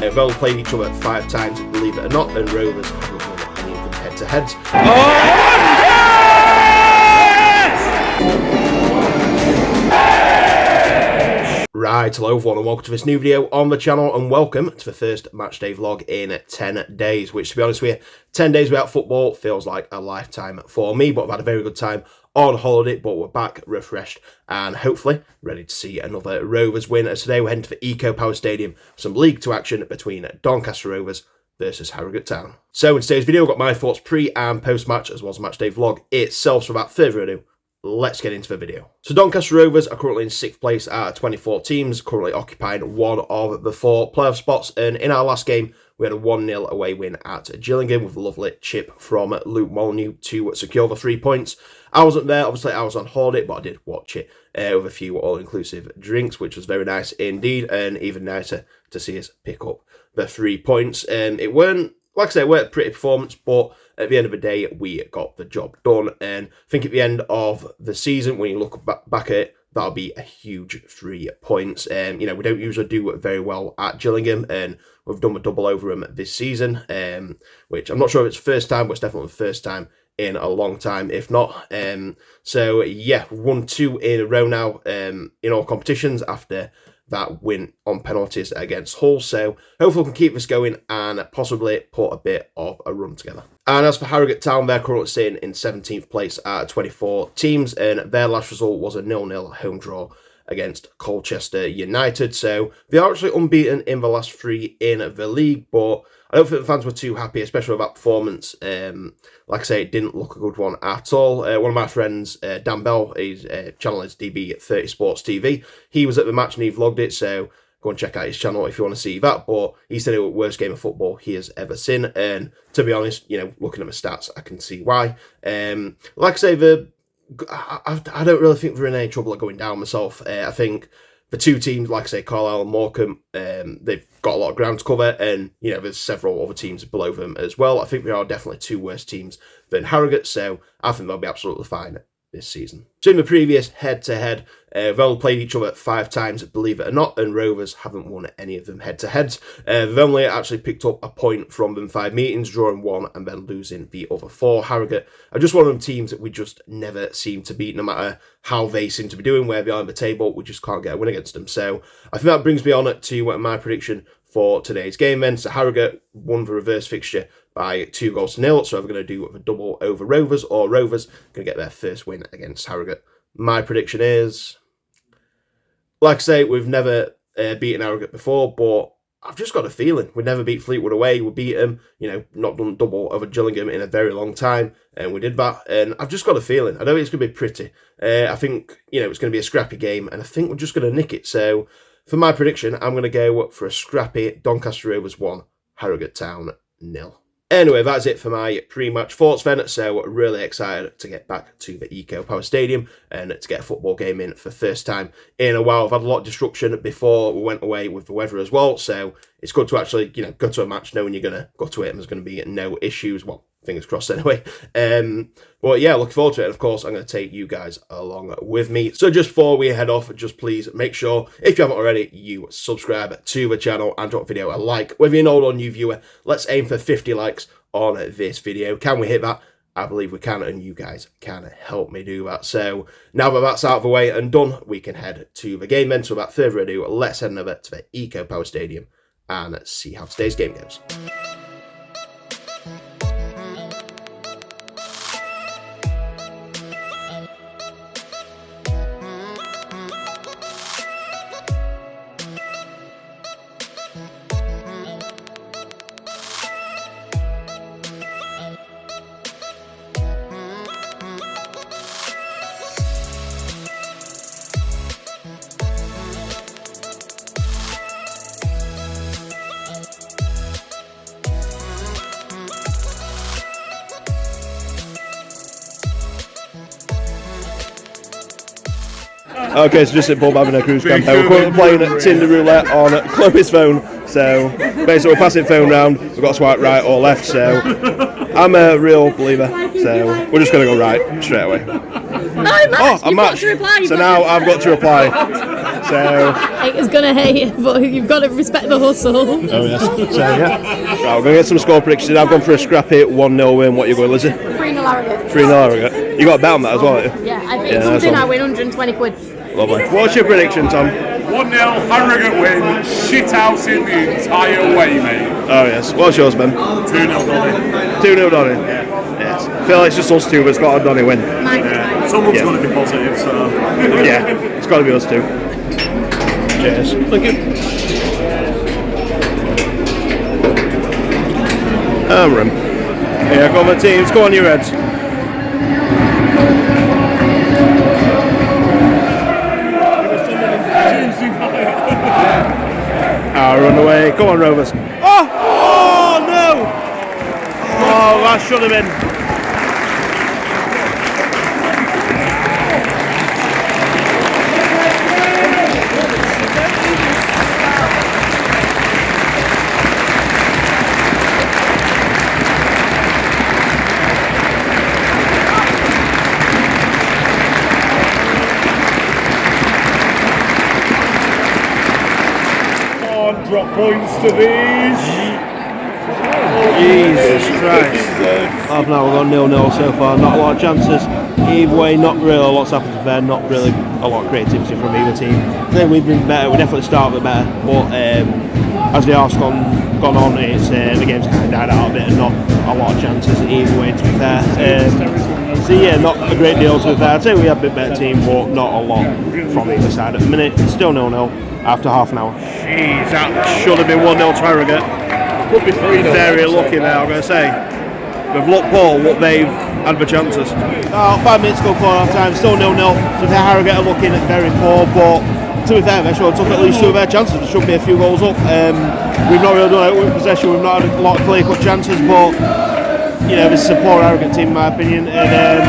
They've only played each other 5 times, believe it or not, and Rovers haven't won any of them head-to-heads. Right, hello everyone and welcome to this new video on the channel, and welcome to the first matchday vlog in 10 days, which, to be honest with you, 10 days without football feels like a lifetime for me, but I've had a very good time on holiday, but we're back refreshed and hopefully ready to see another Rovers win, as today we're heading to the Eco Power Stadium, some League 2 action between Doncaster Rovers versus Harrogate Town. So in today's video, I've got my thoughts pre and post match, as well as the matchday vlog itself, so without further ado, let's get into the video. So Doncaster Rovers are currently in 6th place out of 24 teams, currently occupying one of the 4 playoff spots, and in our last game we had a 1-0 away win at Gillingham with a lovely chip from Luke Molyneux to secure the 3 points. I wasn't there, obviously I was on holiday, but I did watch it with a few all-inclusive drinks, which was very nice indeed, and even nicer to see us pick up the 3 points. It weren't, like I say, it weren't a pretty performance, but at the end of the day, we got the job done. And I think at the end of the season, when you look back at it, that'll be a huge 3 points. You know, we don't usually do very well at Gillingham, and we've done a double over them this season, which I'm not sure if it's the first time, but it's definitely the first time in a long time, if not. So yeah, we've won 2 in a row now in all competitions after that win on penalties against Hull, so hopefully we can keep this going and possibly put a bit of a run together. And as for Harrogate Town, they're currently sitting in 17th place out of 24 teams, and their last result was a 0-0 home draw against Colchester United, so they are actually unbeaten in the last 3 in the league, but I don't think the fans were too happy, especially with that performance. Like I say, it didn't look a good one at all. One of my friends, Dan Bell, his channel is DB30 Sports TV. He was at the match and he vlogged it, so go and check out his channel if you want to see that. But he said it was the worst game of football he has ever seen, and to be honest, you know, looking at the stats, I can see why. Like I say, I don't really think they're in any trouble of going down myself. I think the 2 teams, like I say, Carlisle and Morecambe, they've got a lot of ground to cover, and you know there's several other teams below them as well. I think they are definitely 2 worse teams than Harrogate, so I think they'll be absolutely fine this season. So in the previous head-to-head, they've only played each other 5 times, believe it or not, and Rovers haven't won any of them head-to-heads. They've only actually picked up a point from them 5 meetings, drawing 1 and then losing the other 4. Harrogate are just one of them teams that we just never seem to beat, no matter how they seem to be doing, where they are in the table, we just can't get a win against them. So I think that brings me on to my prediction for today's game then. So Harrogate won the reverse fixture by 2-0, so we're going to do a double over Rovers, or Rovers going to get their first win against Harrogate. My prediction is, like I say, we've never beaten Harrogate before, but I've just got a feeling we'd never beat Fleetwood away. We beat them, you know, not done double over Gillingham in a very long time, and we did that, and I've just got a feeling. I don't think it's going to be pretty. I think, you know, it's going to be a scrappy game, and I think we're just going to nick it. So for my prediction, I'm going to go for a scrappy Doncaster Rovers 1, Harrogate Town 0. Anyway, that's it for my pre-match thoughts then, so really excited to get back to the Eco Power Stadium and to get a football game in for the first time in a while. I've had a lot of disruption before we went away with the weather as well, so it's good to actually, you know, go to a match knowing you're going to go to it and there's going to be no issues. Well, fingers crossed anyway. But yeah, looking forward to it. And of course, I'm going to take you guys along with me. So just before we head off, just please make sure, if you haven't already, you subscribe to the channel and drop the video a like. Whether you're an old or new viewer, let's aim for 50 likes on this video. Can we hit that? I believe we can, and you guys can help me do that. So now that that's out of the way and done, we can head to the game then. So without further ado, let's head over to the Eco Power Stadium and see how today's game goes. Okay, so just at Bob having a cruise camp. We're currently playing at Tinder Roulette on Chloe's phone, So basically we're passing phone round, we've got to swipe right or left, so I'm a real believer, so we're just going to go right straight away. I'm matched. So now I've got to reply. So haters gonna hate, but you've got to respect the hustle. Oh yes. So yeah. Right, we're going to get some score predictions. I've gone for a scrappy 1-0 win. What are you going, Lizzie? 3-0 Harrogate. 3-0 Harrogate. You got a bet on that as well, haven't you? Yeah, I think something I win 120 quid. Lovely. What's your prediction, Tom? 1-0 Harrogate win, shit house in the entire way, mate. Oh yes. What's yours, Ben? 2-0 Donny. 2-0 Donny? Yeah. Yes. I feel like it's just us two, but it's got a Donny win. Yeah. Someone's got to be positive, so... Yeah, it's got to be us two. Cheers. Thank you. Room. Yeah, go on the teams, go on your heads. Run away. Go on, Rovers. Oh no! Oh, that should have been. Drop points to these. Jesus Christ. Half an hour, we've got 0-0 so far. Not a lot of chances. Either way, not really a lot's happened there. Not really a lot of creativity from either team. I think we've been better. We definitely started better. But as the half's gone on, it's the game's kind of died out a bit and not a lot of chances either way, to be fair. So yeah, not a great deal to be fair. I'd say we have a bit better team, but not a lot from either side at the minute. It's still 0-0. After half an hour. Jeez, that should have been 1-0 to Harrogate. Could be 3-0. Very lucky there, I'm going to say. We've looked poor, what they've had for chances. 5 minutes to go for half time, still 0-0. So Harrogate are looking very poor, but to be fair, they should have took at least 2 of their chances. There should be a few goals up. We've not really done it with possession, we've not had a lot of clear-cut chances, but you know, this is a poor Harrogate team in my opinion, and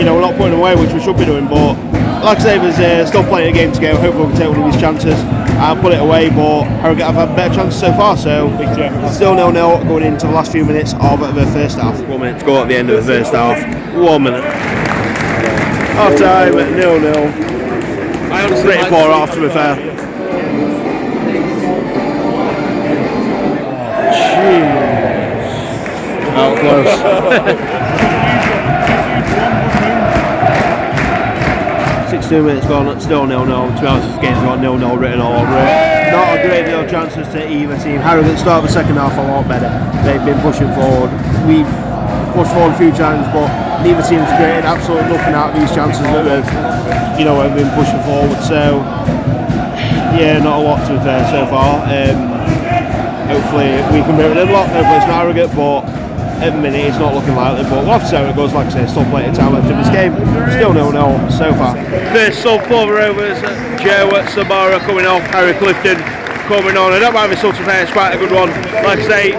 you know, we're not putting away, which we should be doing, but like I say, there's still plenty of game to go. Hopefully we can take one of these chances and put it away, but Harrogate have had better chances so far, so still 0-0 going into the last few minutes of the first half. 1 minute to go at the end of the first half. 1 minute. Half time, 0-0. I honestly pretty poor half, to be fair. Jeez. Out close. 62 minutes gone, still 0-0. To be honest, this game's got 0-0 written all over it. Not a great deal of chances to either team. Harrogate started the second half a lot better. They've been pushing forward. We've pushed forward a few times, but neither team's created absolutely nothing out of these chances that we've been pushing forward. So yeah, not a lot to be fair so far. Hopefully we can bring it in a lot. Hopefully it's not Harrogate, but at the minute it's not looking likely, but we'll have to see how it goes. Like I say, still plenty of time left in this game. Still 0-0 so far. First sub for the Rovers, Joe Sabara coming off, Harry Clifton coming on. I don't mind the sub to fair, it's quite a good one. Like I say,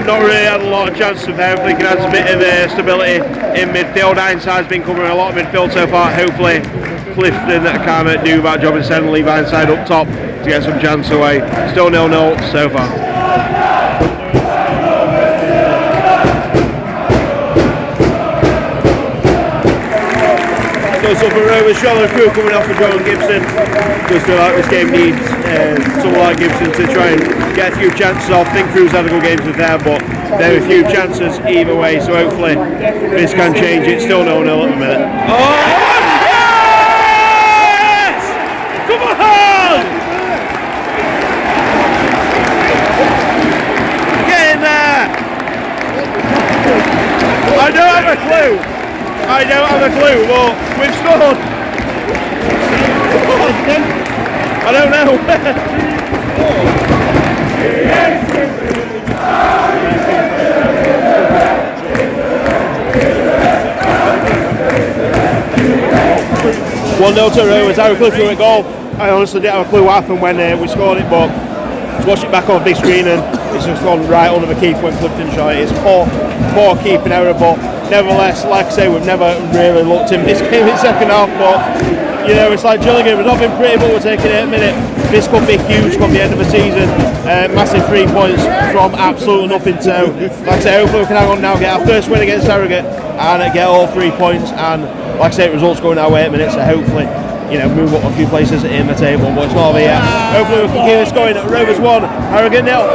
not really had a lot of chance to fair. Hopefully he can add a bit of stability in midfield. Ironside's been covering a lot of midfield so far. Hopefully Clifton can do that job instead and leave Ironside up top to get some chance away. Still 0-0 so far. So for Rovers, Charlotte Crew coming off for John Gibson. Just feel like this game needs someone like Gibson to try and get a few chances off. I think Crew's had a good game to there, but there are a few chances either way, so hopefully this can change it. Still 0-0 at the minute. Oh yes! Come on! Get in there! I don't have a clue. I don't have a clue, but we've scored. I don't know. 1-0 to Rovers. Harry Clifton with a goal. I honestly didn't have a clue what happened when we scored it, but to watch it back on a big screen and it's just gone right under the keeper when Clifton shot it. It's poor keeping error, but nevertheless, like I say, we've never really looked in this game in second half, but you know, it's like Gillingham. We've not been pretty, but we're taking it at a minute. this could be huge come the end of the season. Massive 3 points from absolutely nothing. So, like I say, hopefully we can hang on now, get our first win against Harrogate, and get all 3 points. And like I say, results going our way at minutes. So hopefully, move up a few places in the table. But it's not over yet. Hopefully we can keep this going. Rovers 1, Harrogate 0.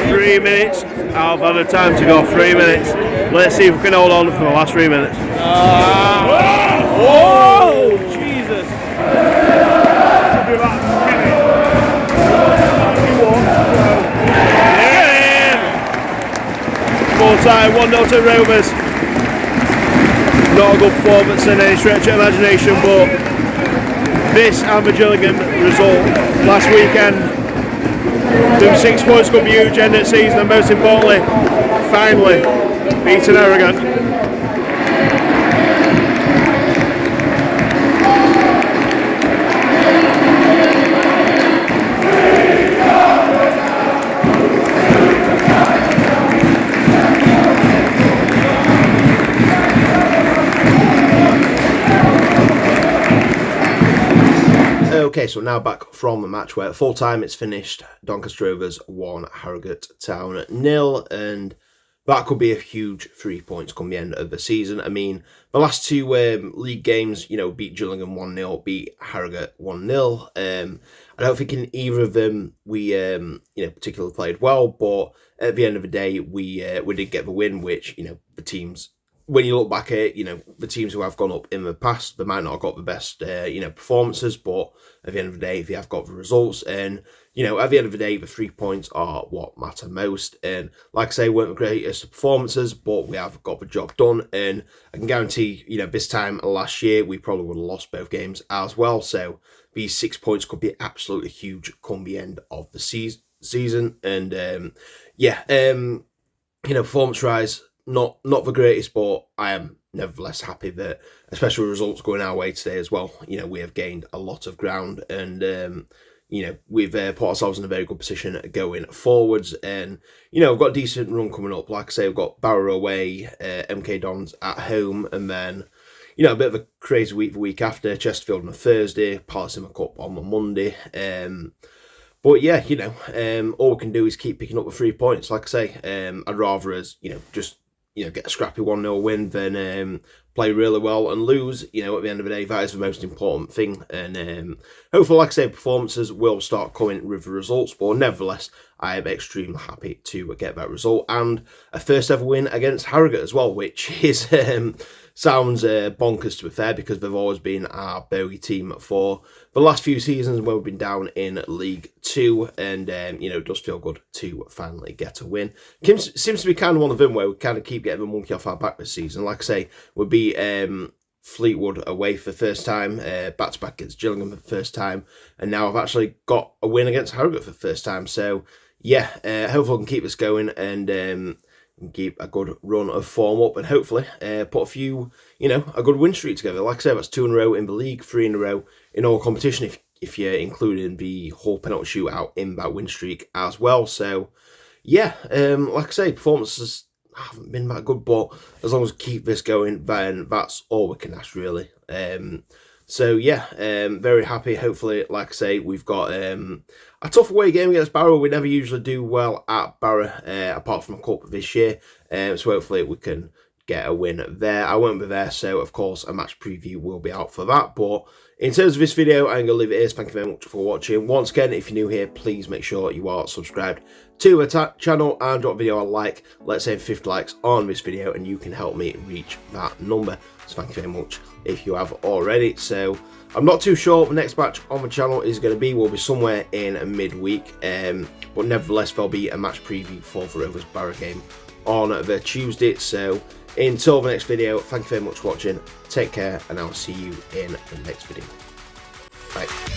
3 minutes. I've had a time to go. 3 minutes. Let's see if we can hold on for the last 3 minutes. Oh, Jesus! Full time, 1-0 to Rovers. Not a good performance in any stretch of imagination, but this and the Gillingham result last weekend. Them 6 points could be huge end of the season, and most importantly, finally beating Harrogate. Okay, so now back from the match where at full time it's finished. Doncaster Rovers 1, Harrogate Town 0, and that could be a huge 3 points come the end of the season. I mean, the last 2 league games, beat Gillingham 1-0, beat Harrogate 1-0. I don't think in either of them we, particularly played well, but at the end of the day, we did get the win, which, the teams. When you look back at the teams who have gone up in the past, they might not have got the best performances, but at the end of the day, they have got the results. And at the end of the day, the 3 points are what matter most. And like I say, weren't the greatest performances, but we have got the job done. And I can guarantee, this time last year, we probably would have lost both games as well. So these 6 points could be absolutely huge come the end of the season. And performance rise. Not the greatest, but I am nevertheless happy that, especially with results going our way today as well, we have gained a lot of ground, and we've put ourselves in a very good position going forwards. And we've got a decent run coming up. Like I say, we've got Barrow away, MK Dons at home, and then a bit of a crazy week the week after. Chesterfield on a Thursday, Palace in the Cup on the Monday. But yeah, all we can do is keep picking up the 3 points. Like I say, I'd rather us, just get a scrappy 1-0 win than play really well and lose. At the end of the day, that is the most important thing. And hopefully, like I say, performances will start coming with the results. But nevertheless, I am extremely happy to get that result. And a first ever win against Harrogate as well, which is sounds bonkers to be fair, because they've always been our bogey team for the last few seasons where we've been down in League 2, and it does feel good to finally get a win. Seems to be kind of one of them where we kind of keep getting the monkey off our back this season. Like I say, we'll be Fleetwood away for the first time, back-to-back against Gillingham for the first time, and now I've actually got a win against Harrogate for the first time. So yeah, hopefully we can keep this going and keep a good run of form up, and hopefully put a few, a good win streak together. Like I said, that's 2 in a row in the league, 3 in a row in all competition, if you're including the whole penalty shootout in that win streak as well. So yeah, like I say, performances haven't been that good, but as long as we keep this going, then that's all we can ask really. So yeah, very happy. Hopefully, like I say, we've got a tough away game against Barrow. We never usually do well at Barrow, apart from a cup this year. So hopefully we can get a win there. I won't be there, so of course a match preview will be out for that. But in terms of this video, I'm going to leave it here. Thank you very much for watching. Once again, if you're new here, please make sure you are subscribed to the channel and drop the video a like. Let's say 50 likes on this video, and you can help me reach that number. So thank you very much if you have already. So I'm not too sure what the next match on the channel is going to be. We'll be somewhere in midweek, but nevertheless there'll be a match preview for the Rovers Barrow game on the Tuesday. So until the next video, thank you very much for watching. Take care, and I'll see you in the next video. Bye.